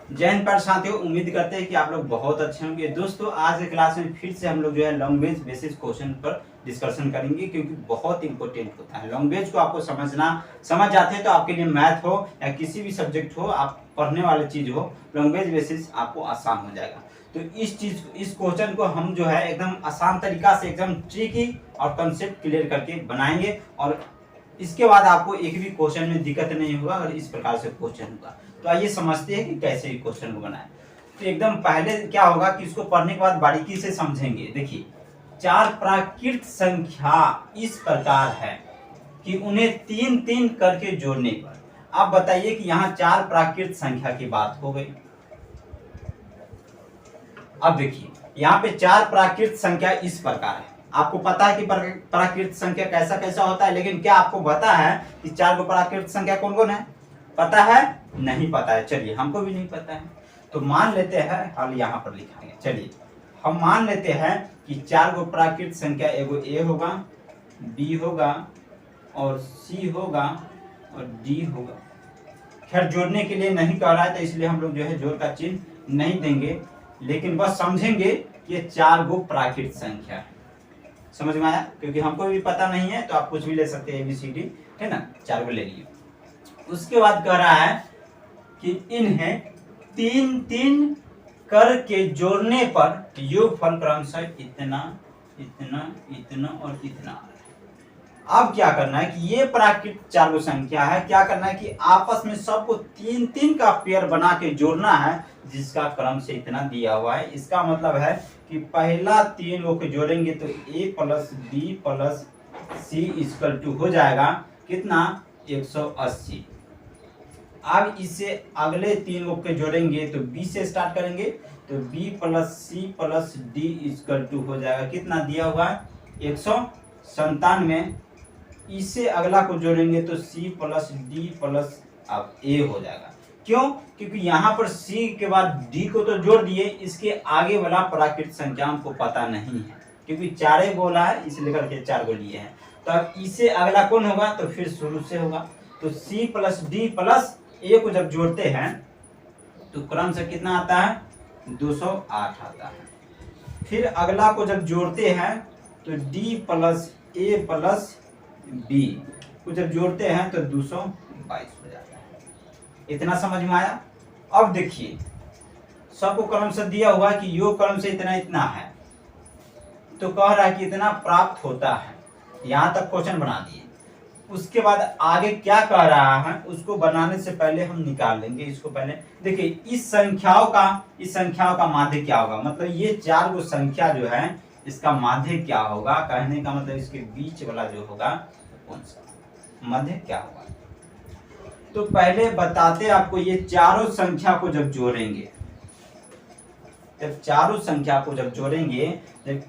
जय हिंद पाठ साथियों, उम्मीद करते हैं कि आप लोग बहुत अच्छे होंगे। दोस्तों आज के क्लास में फिर से हम लोग जो है लैंग्वेज बेसिस क्वेश्चन पर डिस्कशन करेंगे, क्योंकि बहुत इंपॉर्टेंट होता है। लैंग्वेज को आपको समझ जाते हैं तो आपके लिए मैथ हो या किसी भी सब्जेक्ट हो, आप पढ़ने वाली चीज हो, लैंग्वेज बेसिस आपको आसान हो जाएगा। तो इस क्वेश्चन को हम जो है एकदम आसान तरीका से, एकदम ट्रिकी और कंसेप्ट क्लियर करके बनाएंगे, और इसके बाद आपको एक भी क्वेश्चन में दिक्कत नहीं होगा अगर इस प्रकार से क्वेश्चन होगा। तो आइए समझते हैं कि कैसे क्वेश्चन को बनाएं। तो एकदम पहले क्या होगा कि इसको पढ़ने के बाद बारीकी से समझेंगे। देखिए, 4 प्राकृत संख्या इस प्रकार है कि उन्हें 3-3 करके जोड़ने पर, आप बताइए कि यहाँ 4 प्राकृत संख्या की बात हो गई। अब देखिए यहाँ पे 4 प्राकृत संख्या इस प्रकार है। आपको पता है कि प्राकृत संख्या कैसा कैसा होता है, लेकिन क्या आपको पता है कि 4 प्राकृत संख्या कौन कौन है? पता है? नहीं पता है। चलिए, हमको भी नहीं पता है, तो मान लेते हैं, हाल यहाँ पर लिखाएंगे। चलिए हम मान लेते हैं कि 4 प्राकृत संख्या, एगो ए होगा, बी होगा और सी होगा और डी होगा। खैर जोड़ने के लिए नहीं कह रहा है, तो इसलिए हम लोग जो है जोड़ का चिन्ह नहीं देंगे, लेकिन बस समझेंगे कि ये 4 प्राकृत संख्या है। समझ में आया? क्योंकि हमको भी पता नहीं है, तो आप कुछ भी ले सकते हैं, ABCD, है ना, 4 ले लिए। उसके बाद कह रहा है कि इन्हें 3-3 करके जोड़ने पर योगफल क्रमशः इतना, इतना, इतना और इतना। अब क्या करना है कि ये प्राकृत 4 संख्या है, क्या करना है कि आपस में सबको 3-3 का पेयर बना के जोड़ना है, जिसका क्रम से इतना दिया हुआ है। इसका मतलब है कि पहला 3 को जोड़ेंगे तो A + B + C = हो जाएगा कितना? 180। अब इसे अगले 3 को जोड़ेंगे तो B से स्टार्ट करेंगे, तो B + C + D = हो जाएगा कितना दिया हुआ है? 197। इसे अगला को जोड़ेंगे तो C + D + अब A हो जाएगा। क्यों? क्योंकि यहाँ पर C के बाद D को तो जोड़ दिए, इसके आगे वाला प्राकृत संख्या हमको पता नहीं है, क्योंकि 4 बोला है इसलिए करके 4 को लिए हैं। तो अब इसे अगला कौन होगा? तो फिर शुरू से होगा, तो C + D + A को जब जोड़ते हैं तो क्रम से कितना आता है? 208 आता है। फिर अगला को जब जोड़ते हैं तो D + A + B को जब जोड़ते हैं तो 222 हो जाता है। इतना समझ में आया? अब देखिए, सबको क्रम से दिया हुआ है कि योग क्रम से इतना इतना है, तो कह रहा है कि इतना प्राप्त होता है। यहां तक क्वेश्चन बना दिए। उसके बाद आगे क्या कह रहा है, उसको बनाने से पहले हम निकाल लेंगे इसको। पहले देखिए, इस संख्याओं का माध्य क्या होगा, मतलब ये 4 संख्या जो है इसका माध्य क्या होगा। कहने का मतलब इसके बीच वाला जो होगा कौन सा माध्य क्या होगा। तो पहले बताते आपको, ये 4 संख्या को जब जोड़ेंगे, जब 4 संख्या को जब जोड़ेंगे, जब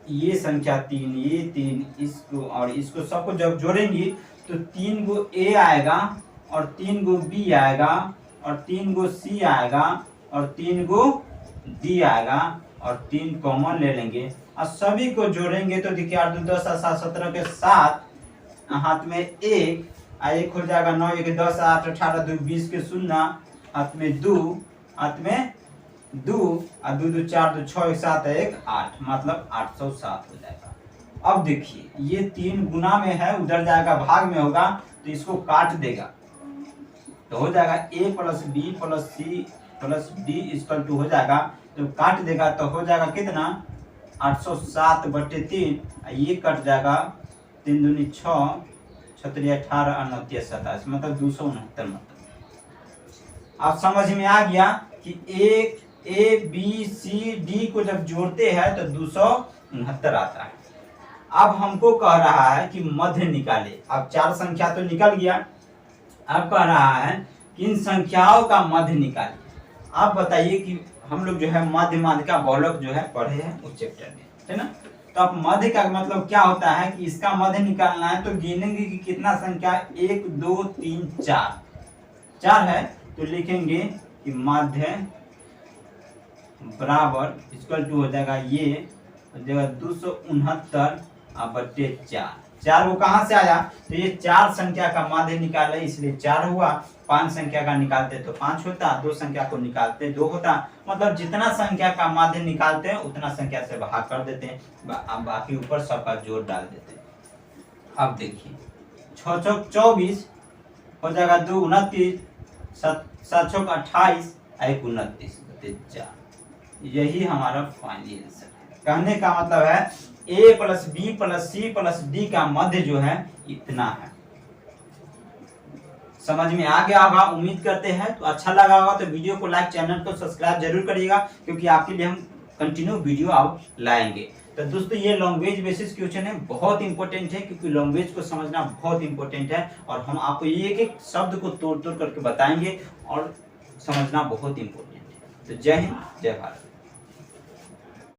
ये संख्या 3, ये 3, इसको और इसको सबको जब जोड़ेंगे तो 3 गो A आएगा और 3 गो B आएगा और 3 गो C आएगा और 3 गो D आएगा और 3 कॉमन ले लेंगे और सभी को जोड़ेंगे तो देखिए 8 2 10 7 17 के 7, हाथ में 1 हो जाएगा, 9 1 10 8 18 2 20 के 0, हाथ में 2, हाथ में 2 और 2 2 4 2 6 1 7 1 8, मतलब 807 हो जाएगा। अब देखिए, ये 3 गुना में है, उधर जाएगा भाग में होगा, तो इसको काट देगा तो हो जाएगा A + B + C + D = हो जाएगा। तो काट देगा तो हो जाएगा कितना? 807/3, ये कट जाएगा 3 दूनी 6, 6 3 18 और 9 3 27, मतलब 269। मतलब आप समझ में आ गया कि A B C D को जब जोड़ते हैं तो 269 आता है। अब हमको कह रहा है कि मध्य निकाले। अब 4 संख्या तो निकल गया, अब कह रहा है कि इन संख्याओं का मध्य निकालिए। आप बताइए कि हम लोग जो है मध्य का बहुलक जो है पढ़े हैं उस चैप्टर में, है ना। तो अब मध्य का मतलब क्या होता है कि इसका मध्य निकालना है, तो गिनेंगे कि कितना संख्या, 1 2 3 4 है, तो लिखेंगे कि मध्य बराबर = हो जाएगा, ये हो जाएगा 269/4। 4 वो कहाँ से आया? तो ये 4 संख्या का माध्य निकाले, इसलिए 4 हुआ। 5 संख्या का निकालते तो 5 होता, 2 संख्या को निकालते 2 होता। मतलब जितना संख्या का माध्य निकालते हैं उतना संख्या से भाग कर देते हैं, बाकी ऊपर सबका जोड़ डाल देते हैं। अब देखिए 6 चौक 24 हो जाएगा, 2 29, 7 चौक 28, 1 29, 4। यही हमारा फाइनल आंसर है। कहने का मतलब है a plus B plus C plus D का मध्य जो है इतना है। समझ में आ गया होगा, उम्मीद करते हैं। तो अच्छा लगा होगा तो वीडियो को लाइक, चैनल को सब्सक्राइब जरूर करिएगा, क्योंकि आपके लिए हम कंटिन्यू वीडियो आप लाएंगे। तो दोस्तों ये लैंग्वेज बेसिस क्वेश्चन है, बहुत इंपॉर्टेंट है, क्योंकि लैंग्वेज को समझना बहुत इंपॉर्टेंट है और हम आपको एक एक शब्द को तोड़ तोड़ करके बताएंगे और समझना बहुत इंपॉर्टेंट है। तो जय हिंद, जय भारत।